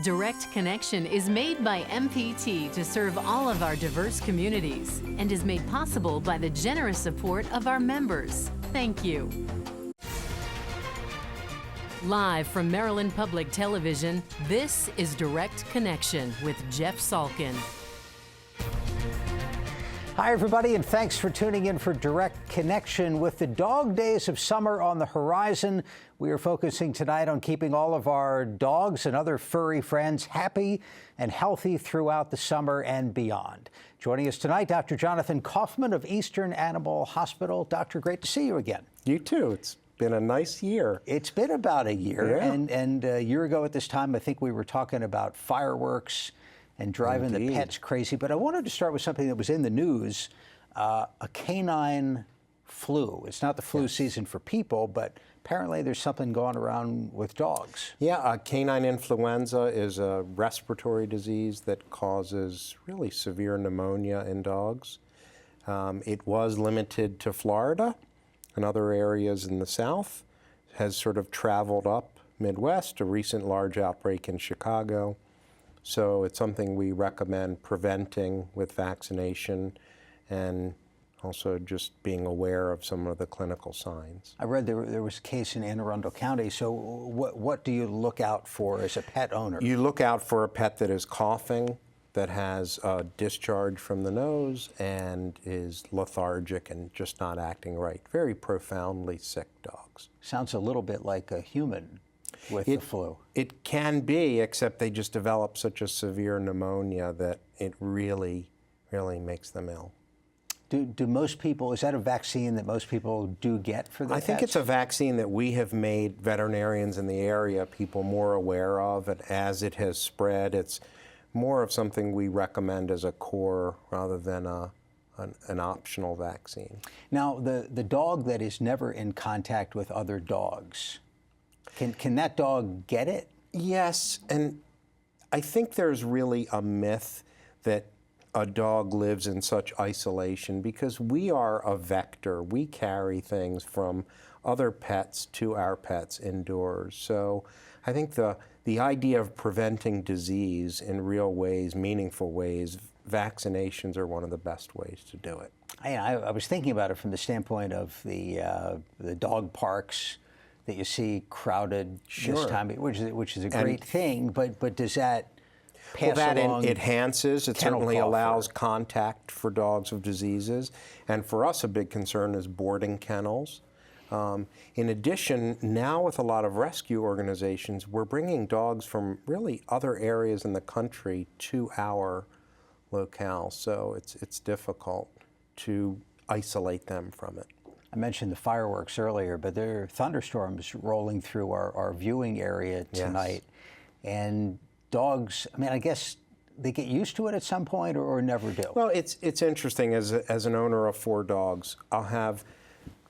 Direct Connection is made by MPT to serve all of our diverse communities and is made possible by the generous support of our members. Thank you. Live from Maryland Public Television, this is Direct Connection with Jeff Salkin. Hi, everybody, and thanks for tuning in for Direct Connection. With the dog days of summer on the horizon, we are focusing tonight on keeping all of our dogs and other furry friends happy and healthy throughout the summer and beyond. Joining us tonight, Dr. Jonathan Kaufman of Eastern Animal Hospital. Doctor, great to see you again. You too. It's been a nice year. It's been about a year, Yeah. and a year ago at this time, I think we were talking about fireworks and driving the pets crazy. But I wanted to start with something that was in the news, a canine flu. It's not the flu season for people, but apparently there's something going around with dogs. Yeah, canine influenza is a respiratory disease that causes really severe pneumonia in dogs. It was limited to Florida and other areas in the South, has sort of traveled up Midwest, a recent large outbreak in Chicago. So it's something we recommend preventing with vaccination and also just being aware of some of the clinical signs. I read there was a case in Anne Arundel County. So what do you look out for as a pet owner? You look out for a pet that is coughing, that has a discharge from the nose, and is lethargic and just not acting right. Very profoundly sick dogs. Sounds a little bit like a human with the flu. It can be, except they just develop such a severe pneumonia that it really, really makes them ill. Do most people, is that a vaccine that most people do get for their I think pets? it's a vaccine that we have made veterinarians in the area, people more aware of, and as it has spread, it's more of something we recommend as a core rather than an optional vaccine. Now, the dog that is never in contact with other dogs, can that dog get it? Yes, and I think there's really a myth that a dog lives in such isolation because we are a vector. We carry things from other pets to our pets indoors. So I think the idea of preventing disease in real ways, meaningful ways, vaccinations are one of the best ways to do it. I was thinking about it from the standpoint of the dog parks that you see crowded this time, which is a great thing. But does that pass along? It enhances. It certainly allows contact for dogs with diseases. And for us, a big concern is boarding kennels. In addition, now with a lot of rescue organizations, we're bringing dogs from really other areas in the country to our locale. So it's difficult to isolate them from it. I mentioned the fireworks earlier, but there are thunderstorms rolling through our viewing area tonight. Yes. And dogs, I mean, I guess they get used to it at some point or never do. Well, it's interesting. As an owner of 4 dogs, I'll have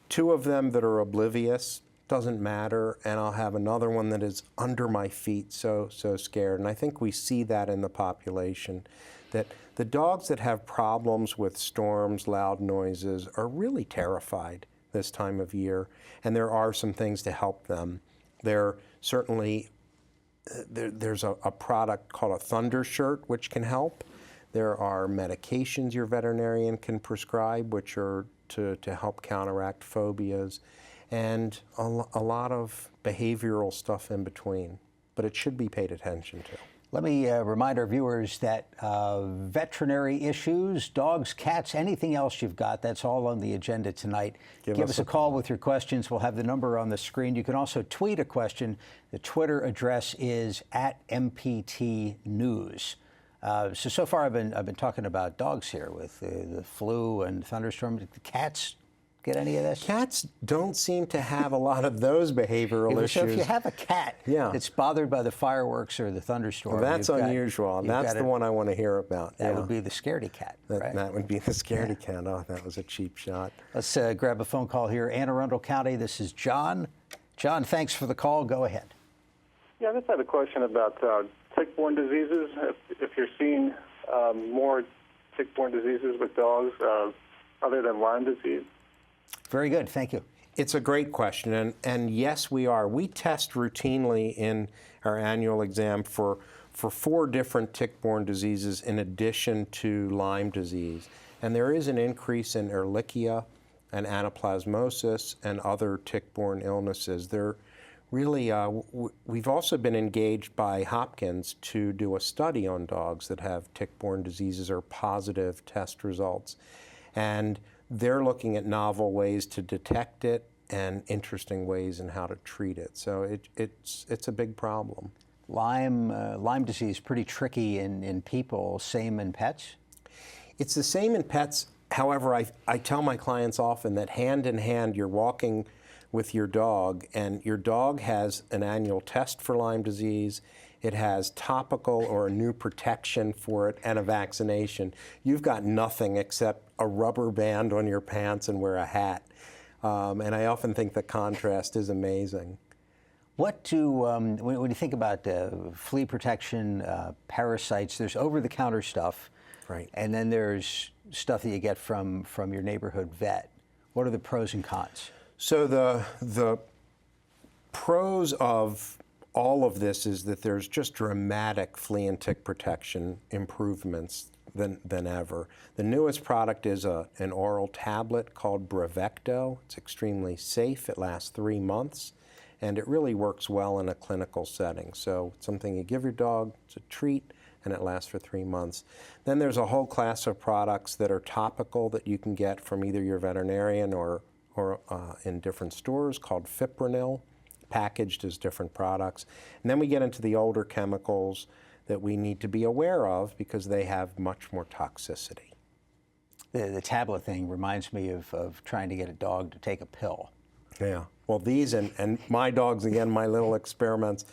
2 of them that are oblivious, doesn't matter, and I'll have another one that is under my feet, so scared. And I think we see that in the population, that the dogs that have problems with storms, loud noises, are really terrified this time of year, and there are some things to help them. There certainly, there's a product called a Thunder Shirt, which can help. There are medications your veterinarian can prescribe, which are to help counteract phobias, and a lot of behavioral stuff in between. But it should be paid attention to. Let me remind our viewers that veterinary issues, dogs, cats, anything else you've got, that's all on the agenda tonight. Give us a call with your questions. We'll have the number on the screen. You can also tweet a question. The Twitter address is @MPT News. So far I've been talking about dogs here with the flu and thunderstorms. The cats get any of this? Cats don't seem to have a lot of those behavioral issues. So if you have a cat that's bothered by the fireworks or the thunderstorm, that's unusual. That's the one I want to hear about. That would be the scaredy cat, right? That would be the scaredy cat. Oh, that was a cheap shot. Let's grab a phone call here. Anne Arundel County, this is John. John, thanks for the call. Go ahead. Yeah, I just had a question about tick-borne diseases. If you're seeing more tick-borne diseases with dogs other than Lyme disease. Very good. Thank you. It's a great question, and yes, we are. We test routinely in our annual exam for 4 different tick-borne diseases in addition to Lyme disease. And there is an increase in Ehrlichia and anaplasmosis and other tick-borne illnesses. They're really, we've also been engaged by Hopkins to do a study on dogs that have tick-borne diseases or positive test results. And they're looking at novel ways to detect it and interesting ways in how to treat it. So it's a big problem. Lyme disease, pretty tricky in people, same in pets? It's the same in pets. However, I tell my clients often that hand in hand, you're walking with your dog, and your dog has an annual test for Lyme disease. It has topical or a new protection for it and a vaccination. You've got nothing except a rubber band on your pants and wear a hat. And I often think the contrast is amazing. What do, when you think about flea protection, parasites, there's over-the-counter stuff. Right. And then there's stuff that you get from your neighborhood vet. What are the pros and cons? So the pros of all of this is that there's just dramatic flea and tick protection improvements than ever. The newest product is an oral tablet called Bravecto. It's extremely safe. It lasts 3 months, and it really works well in a clinical setting. So it's something you give your dog, it's a treat, and it lasts for 3 months. Then there's a whole class of products that are topical that you can get from either your veterinarian or in different stores called Fipronil, packaged as different products. And then we get into the older chemicals that we need to be aware of because they have much more toxicity. The tablet thing reminds me of trying to get a dog to take a pill. Yeah. Well, these and my dogs, again, my little experiments,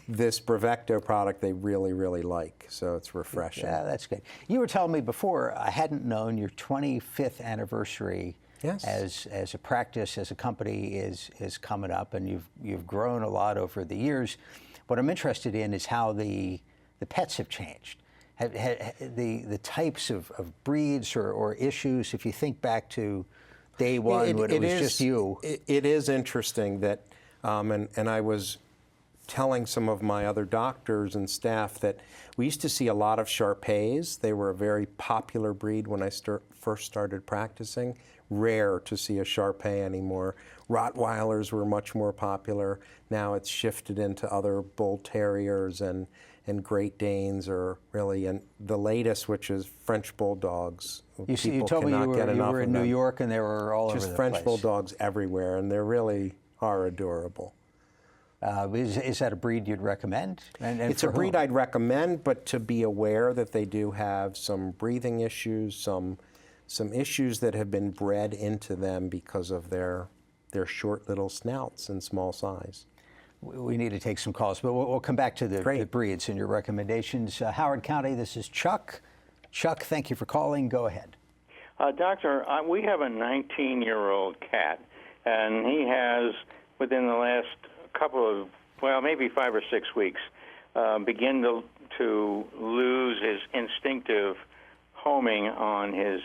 this Bravecto product they really, really like. So it's refreshing. Yeah, that's good. You were telling me before, I hadn't known your 25th anniversary. Yes. As a practice, as a company is coming up, and you've grown a lot over the years. What I'm interested in is how the pets have changed. The types of breeds or issues, if you think back to day one when it was just you. It is interesting that, and I was telling some of my other doctors and staff that we used to see a lot of Shar-Peis. They were a very popular breed when I first started practicing. Rare to see a Shar-Pei anymore. Rottweilers were much more popular. Now it's shifted into other Bull Terriers and Great Danes are really, and the latest, which is French Bulldogs. You told me you were in New York and they were all over the place. Just French Bulldogs everywhere, and they really are adorable. Is that a breed you'd recommend? And it's a breed I'd recommend, but to be aware that they do have some breathing issues, some issues that have been bred into them because of their short little snouts and small size. We need to take some calls, but we'll come back to the breeds and your recommendations. Howard County, this is Chuck. Chuck, thank you for calling. Go ahead. Doctor, we have a 19-year-old cat, and he has, within the last couple of, well, maybe 5 or 6 weeks, begin to lose his instinctive homing on his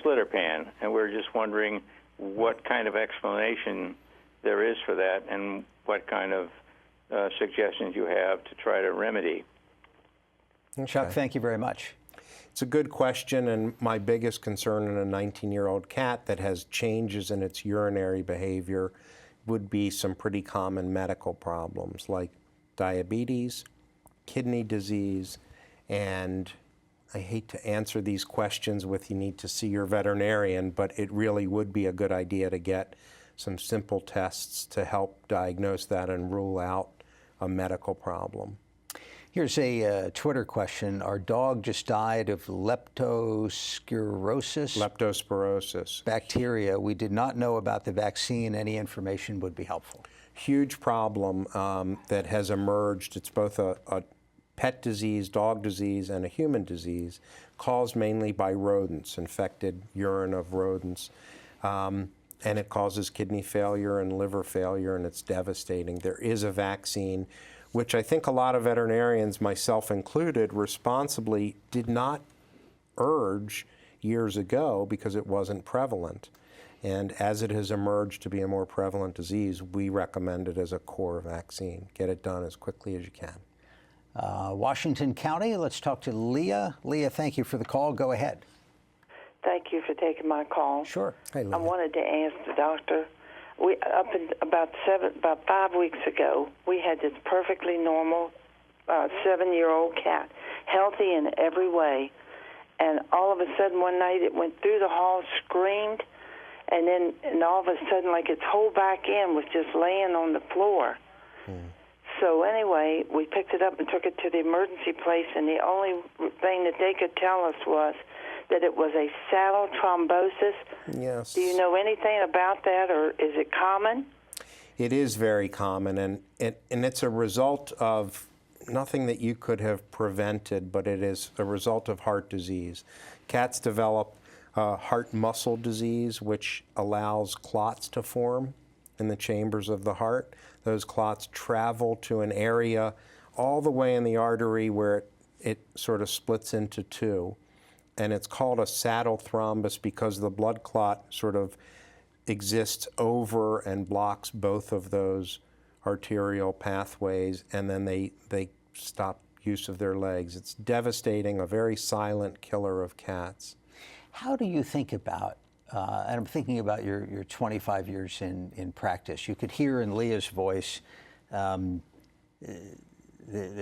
litter pan, and we're just wondering what kind of explanation there is for that and what kind of suggestions you have to try to remedy. Okay. Chuck, thank you very much. It's a good question, and my biggest concern in a 19-year-old cat that has changes in its urinary behavior would be some pretty common medical problems like diabetes, kidney disease, and I hate to answer these questions with you need to see your veterinarian, but it really would be a good idea to get some simple tests to help diagnose that and rule out a medical problem. Here's a Twitter question. Our dog just died of leptospirosis. Leptospirosis. Bacteria. We did not know about the vaccine. Any information would be helpful. Huge problem that has emerged. It's both a pet disease, dog disease, and a human disease caused mainly by rodents, infected urine of rodents. And it causes kidney failure and liver failure, and it's devastating. There is a vaccine, which I think a lot of veterinarians, myself included, responsibly did not urge years ago because it wasn't prevalent. And as it has emerged to be a more prevalent disease, we recommend it as a core vaccine. Get it done as quickly as you can. Washington County, let's talk to Leah. Leah, thank you for the call. Go ahead. Thank you for taking my call. Sure. Hey, Leah. I wanted to ask the doctor. About 5 weeks ago, we had this perfectly normal 7-year-old cat, healthy in every way, and all of a sudden one night it went through the hall, screamed, and all of a sudden, like its whole back end was just laying on the floor. So anyway, we picked it up and took it to the emergency place, and the only thing that they could tell us was that it was a saddle thrombosis. Yes. Do you know anything about that, or is it common? It is very common, and it's a result of nothing that you could have prevented, but it is a result of heart disease. Cats develop heart muscle disease, which allows clots to form in the chambers of the heart. Those clots travel to an area all the way in the artery where it sort of splits into two. And it's called a saddle thrombus because the blood clot sort of exists over and blocks both of those arterial pathways, and then they stop use of their legs. It's devastating, a very silent killer of cats. How do you think about, and I'm thinking about your 25 years in practice, you could hear in Leah's voice the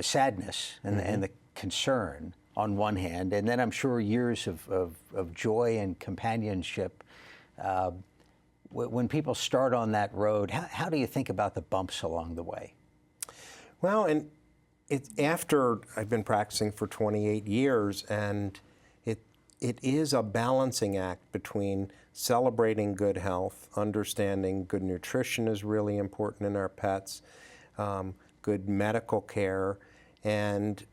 sadness and the concern on one hand, and then I'm sure years of joy and companionship. When people start on that road, how do you think about the bumps along the way? Well, and it's after I've been practicing for 28 years, and it is a balancing act between celebrating good health, understanding good nutrition is really important in our pets, good medical care, and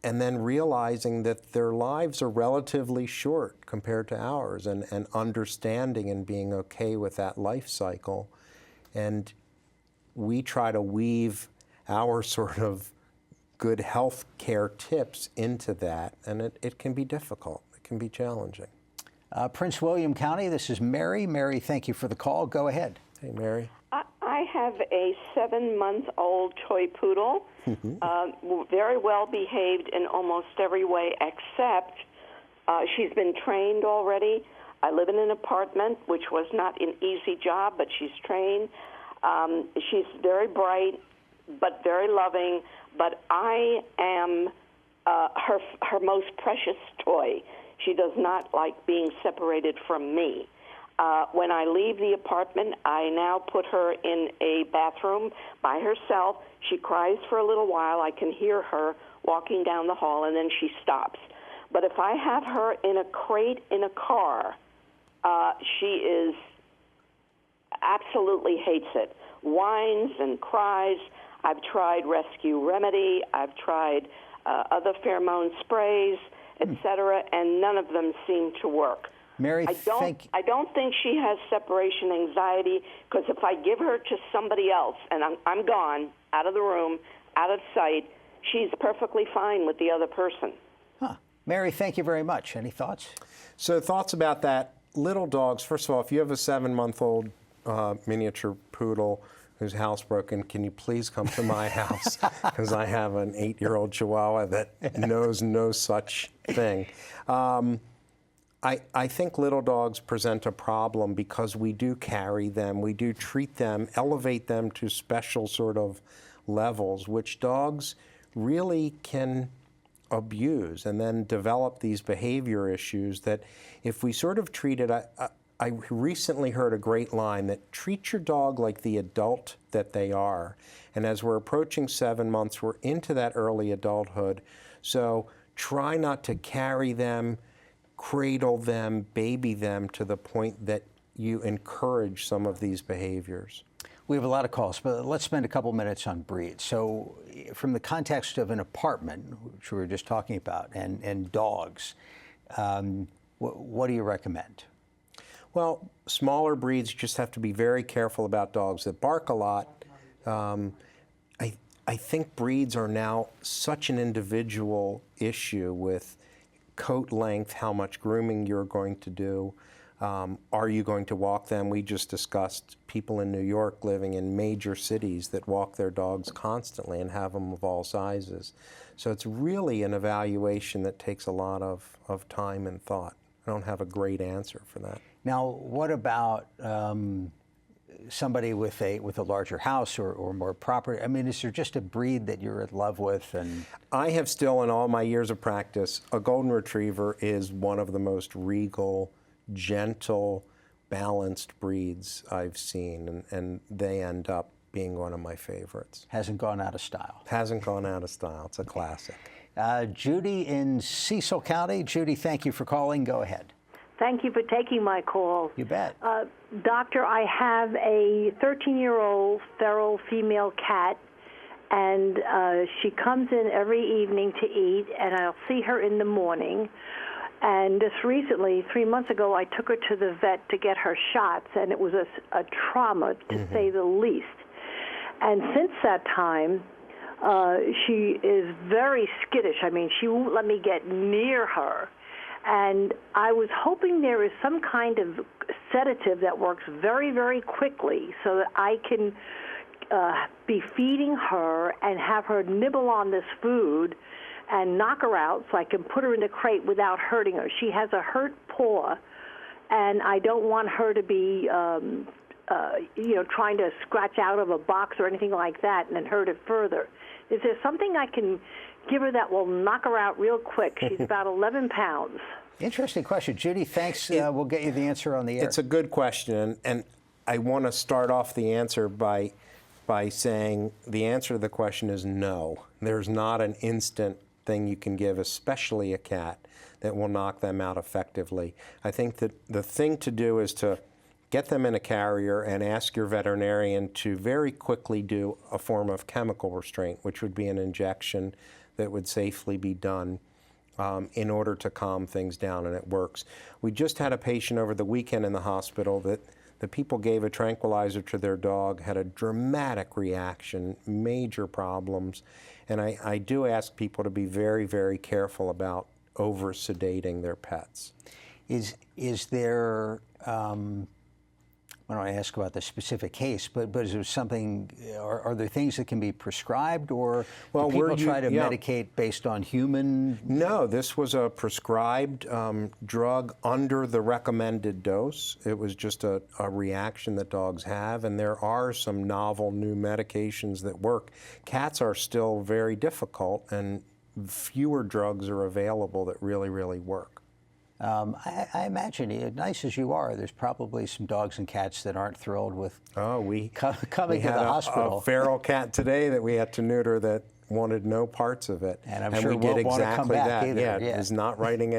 then realizing that their lives are relatively short compared to ours, and understanding and being okay with that life cycle. And we try to weave our sort of good health care tips into that, and it can be difficult. It can be challenging. Prince William County, this is Mary. Mary, thank you for the call. Go ahead. Hey, Mary. I have a 7-month-old toy poodle, very well behaved in almost every way except she's been trained already. I live in an apartment, which was not an easy job, but she's trained. She's very bright, but very loving, but I am her most precious toy. She does not like being separated from me. When I leave the apartment, I now put her in a bathroom by herself. She cries for a little while. I can hear her walking down the hall, and then she stops. But if I have her in a crate in a car, she absolutely hates it. Whines and cries. I've tried Rescue Remedy. I've tried other pheromone sprays, etc., and none of them seem to work. Mary, I don't think she has separation anxiety, because if I give her to somebody else and I'm gone, out of the room, out of sight, she's perfectly fine with the other person. Huh. Mary, thank you very much. Any thoughts? So thoughts about that. Little dogs, first of all, if you have a 7-month-old miniature poodle who's housebroken, can you please come to my house? Because I have an 8-year-old Chihuahua that knows no such thing. I think little dogs present a problem because we do carry them, we do treat them, elevate them to special sort of levels, which dogs really can abuse and then develop these behavior issues that if we sort of treat it, I recently heard a great line that treat your dog like the adult that they are. And as we're approaching 7 months, we're into that early adulthood. So try not to carry them, cradle them, baby them to the point that you encourage some of these behaviors. We have a lot of calls, but let's spend a couple minutes on breeds. So from the context of an apartment, which we were just talking about, and dogs, what do you recommend? Well, smaller breeds just have to be very careful about dogs that bark a lot. I think breeds are now such an individual issue with coat length, how much grooming you're going to do. Are you going to walk them? We just discussed people in New York living in major cities that walk their dogs constantly and have them of all sizes. So it's really an evaluation that takes a lot of time and thought. I don't have a great answer for that. Now, what about somebody with a larger house or more property? I mean, is there just a breed that you're in love with? And I have still, in all my years of practice, a golden retriever is one of the most regal, gentle, balanced breeds I've seen, and they end up being one of my favorites. Hasn't gone out of style. Hasn't gone out of style. It's a classic. Judy in Cecil County. Judy, thank you for calling. Go ahead. Thank you for taking my call. You bet. Doctor, I have a 13-year-old feral female cat, and she comes in every evening to eat, and I'll see her in the morning. And just recently, 3 months ago, I took her to the vet to get her shots, and it was a trauma, to say the least. And since that time, she is very skittish. I mean, she won't let me get near her. And I was hoping there is some kind of sedative that works very, very quickly so that I can be feeding her and have her nibble on this food and knock her out so I can put her in the crate without hurting her. She has a hurt paw, and I don't want her to be, trying to scratch out of a box or anything like that and then hurt it further. Is there something I can give her that will knock her out real quick? She's about 11 pounds. Interesting question. Judy, thanks. We'll get you the answer on the air. It's a good question, and I want to start off the answer by saying the answer to the question is no. There's not an instant thing you can give, especially a cat, that will knock them out effectively. I think that the thing to do is to get them in a carrier and ask your veterinarian to very quickly do a form of chemical restraint, which would be an injection that would safely be done in order to calm things down, and it works. We just had a patient over the weekend in the hospital that the people gave a tranquilizer to their dog, had a dramatic reaction, major problems, and I do ask people to be very, very careful about over-sedating their pets. Is there, I don't want to ask about the specific case, but is there something, are there things that can be prescribed, or do people try to medicate based on human? No, this was a prescribed drug under the recommended dose. It was just a reaction that dogs have, and there are some novel new medications that work. Cats are still very difficult, and fewer drugs are available that really, really work. I imagine, as nice as you are, there's probably some dogs and cats that aren't thrilled with coming to the hospital. A feral cat today that we had to neuter that wanted no parts of it, and I'm sure we did won't want to come back that. either. Yeah, is not writing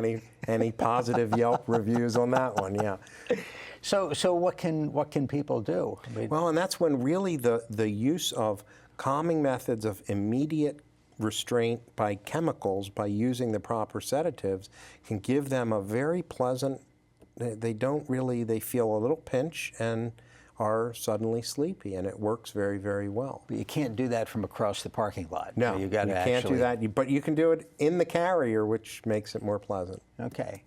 any positive Yelp reviews on that one. Yeah. So what can people do? I mean, well, and that's when really the use of calming methods of immediate restraint by chemicals, by using the proper sedatives, can give them a very pleasant, they feel a little pinch and are suddenly sleepy, and it works very, very well. But you can't do that from across the parking lot. No, you can't do that, but you can do it in the carrier, which makes it more pleasant. Okay.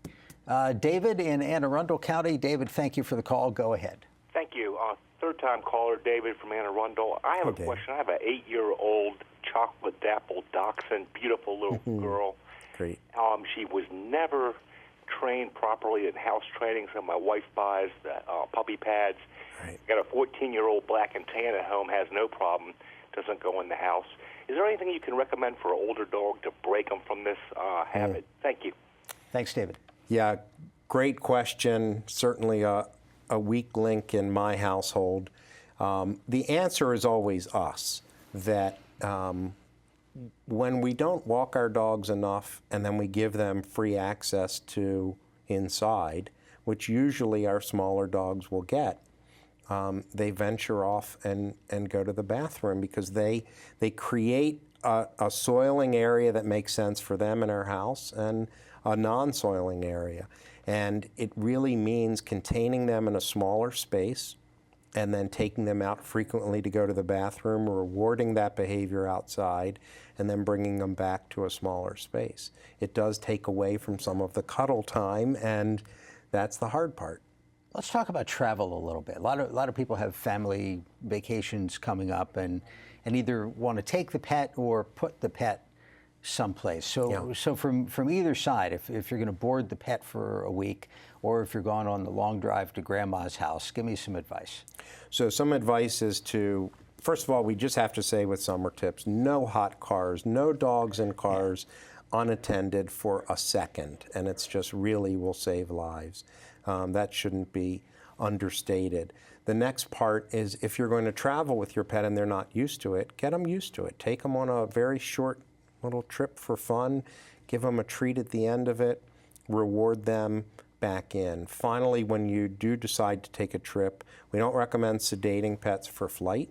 David in Anne Arundel County. David, thank you for the call. Go ahead. Thank you. Third-time caller, David from Anne Arundel. I have a question. I have an 8-year-old chocolate dapple dachshund, beautiful little girl. Great. She was never trained properly in house training, so my wife buys the puppy pads. Right. Got a 14-year-old black and tan at home, has no problem, doesn't go in the house. Is there anything you can recommend for an older dog to break them from this habit? Thank you. Thanks, David. Yeah, great question. Certainly a weak link in my household. The answer is always us, that when we don't walk our dogs enough and then we give them free access to inside, which usually our smaller dogs will get, they venture off and go to the bathroom because they create a soiling area that makes sense for them in our house and a non-soiling area. And it really means containing them in a smaller space and then taking them out frequently to go to the bathroom, rewarding that behavior outside, and then bringing them back to a smaller space. It does take away from some of the cuddle time, and that's the hard part. Let's talk about travel a little bit. A lot of people have family vacations coming up and either want to take the pet or put the pet someplace. So from either side, if you're going to board the pet for a week or if you're going on the long drive to grandma's house, give me some advice. So some advice is to, first of all, we just have to say with summer tips, no hot cars, no dogs in cars unattended for a second. And it's just really will save lives. That shouldn't be understated. The next part is if you're going to travel with your pet and they're not used to it, get them used to it. Take them on a very short little trip for fun. Give them a treat at the end of it. Reward them back in. Finally, when you do decide to take a trip, we don't recommend sedating pets for flight.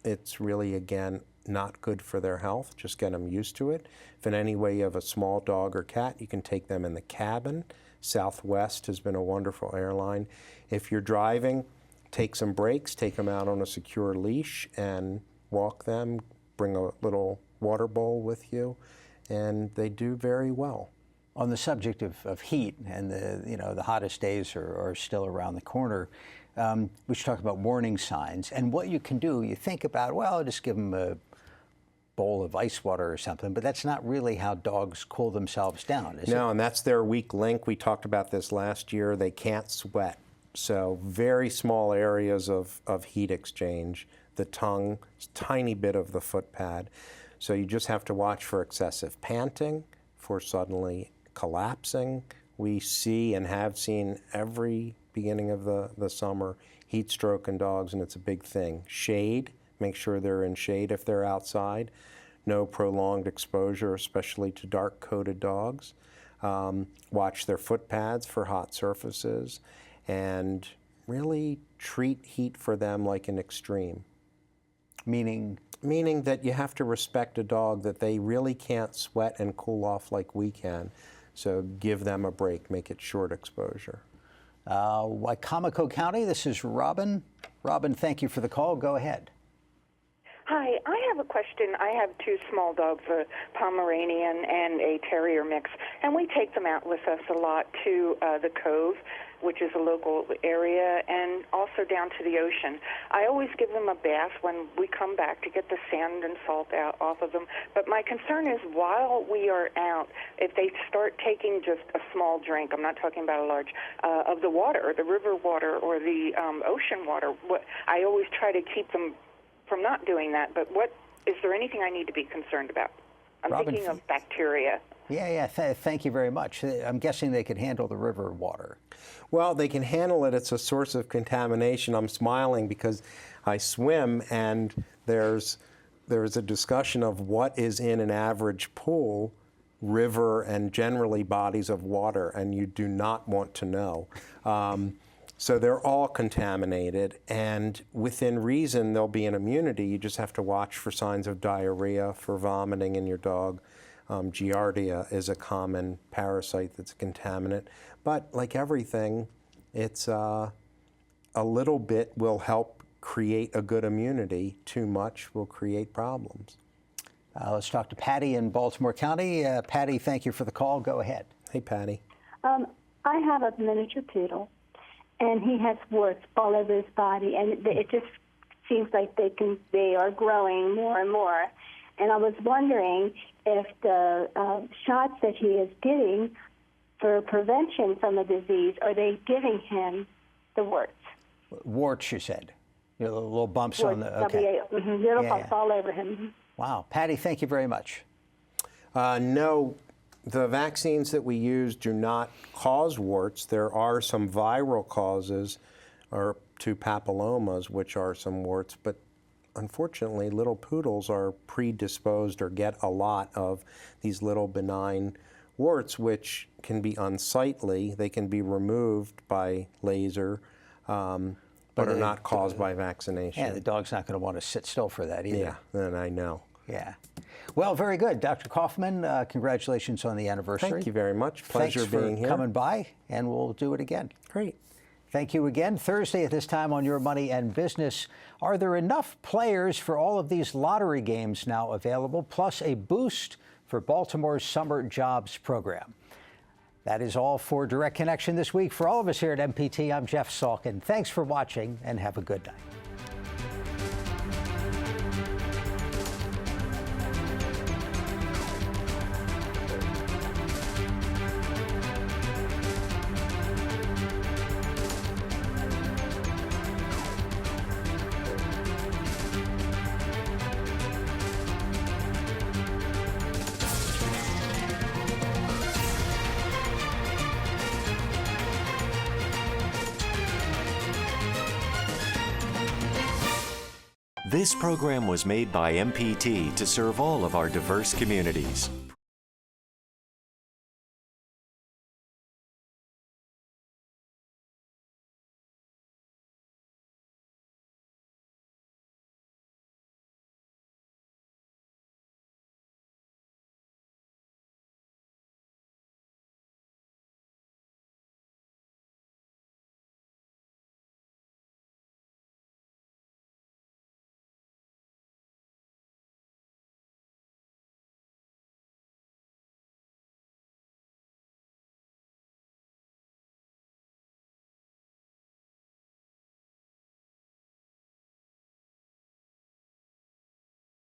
It's really, again, not good for their health. Just get them used to it. If in any way you have a small dog or cat, you can take them in the cabin. Southwest has been a wonderful airline. If you're driving, take some breaks, take them out on a secure leash and walk them, bring a little water bowl with you, and they do very well. On the subject of heat and the hottest days are still around the corner, we should talk about warning signs and what you can do. You think about, well, just give them a bowl of ice water or something, but that's not really how dogs cool themselves down, is it? No, and that's their weak link. We talked about this last year. They can't sweat. So very small areas of heat exchange, the tongue, tiny bit of the foot pad. So you just have to watch for excessive panting, for suddenly collapsing. We see and have seen every beginning of the summer heat stroke in dogs, and it's a big thing. Shade. Make sure they're in shade if they're outside. No prolonged exposure, especially to dark-coated dogs. Watch their foot pads for hot surfaces, and really treat heat for them like an extreme. Meaning that you have to respect a dog, that they really can't sweat and cool off like we can. So give them a break, make it short exposure. Wicomico County, this is Robin. Robin, thank you for the call. Go ahead. Hi, I have a question. I have two small dogs, a Pomeranian and a Terrier mix, and we take them out with us a lot to the Cove, which is a local area, and also down to the ocean. I always give them a bath when we come back to get the sand and salt out off of them. But my concern is while we are out, if they start taking just a small drink, I'm not talking about a large, of the water, the river water or the ocean water, I always try to keep them from not doing that, but is there anything I need to be concerned about? I'm Robin, thinking of bacteria. Yeah, thank you very much. I'm guessing they could handle the river water. Well, they can handle it. It's a source of contamination. I'm smiling because I swim, and there's a discussion of what is in an average pool, river, and generally bodies of water, and you do not want to know. So they're all contaminated, and within reason, there'll be an immunity. You just have to watch for signs of diarrhea, for vomiting in your dog. Giardia is a common parasite that's a contaminant. But like everything, it's a little bit will help create a good immunity. Too much will create problems. Let's talk to Patty in Baltimore County. Patty, thank you for the call. Go ahead. Hey, Patty. I have a miniature poodle, and he has warts all over his body, and it just seems like they are growing more and more. And I was wondering if the shots that he is getting for prevention from the disease, are they giving him the warts? Warts, you said? You know, little bumps warts, on the, okay. Little bumps all over him. Wow. Patty, thank you very much. No, the vaccines that we use do not cause warts. There are some viral causes or to papillomas, which are some warts, but unfortunately, little poodles are predisposed or get a lot of these little benign warts, which can be unsightly. They can be removed by laser, but are not caused by vaccination. Yeah, the dog's not going to want to sit still for that either. Yeah, then I know. Yeah. Well, very good. Dr. Kaufman, congratulations on the anniversary. Thank you very much. Pleasure being here. Thanks for coming by, and we'll do it again. Great. Thank you again. Thursday at this time on Your Money and Business. Are there enough players for all of these lottery games now available, plus a boost for Baltimore's Summer Jobs Program? That is all for Direct Connection this week. For all of us here at MPT, I'm Jeff Salkin. Thanks for watching and have a good night. This program was made by MPT to serve all of our diverse communities.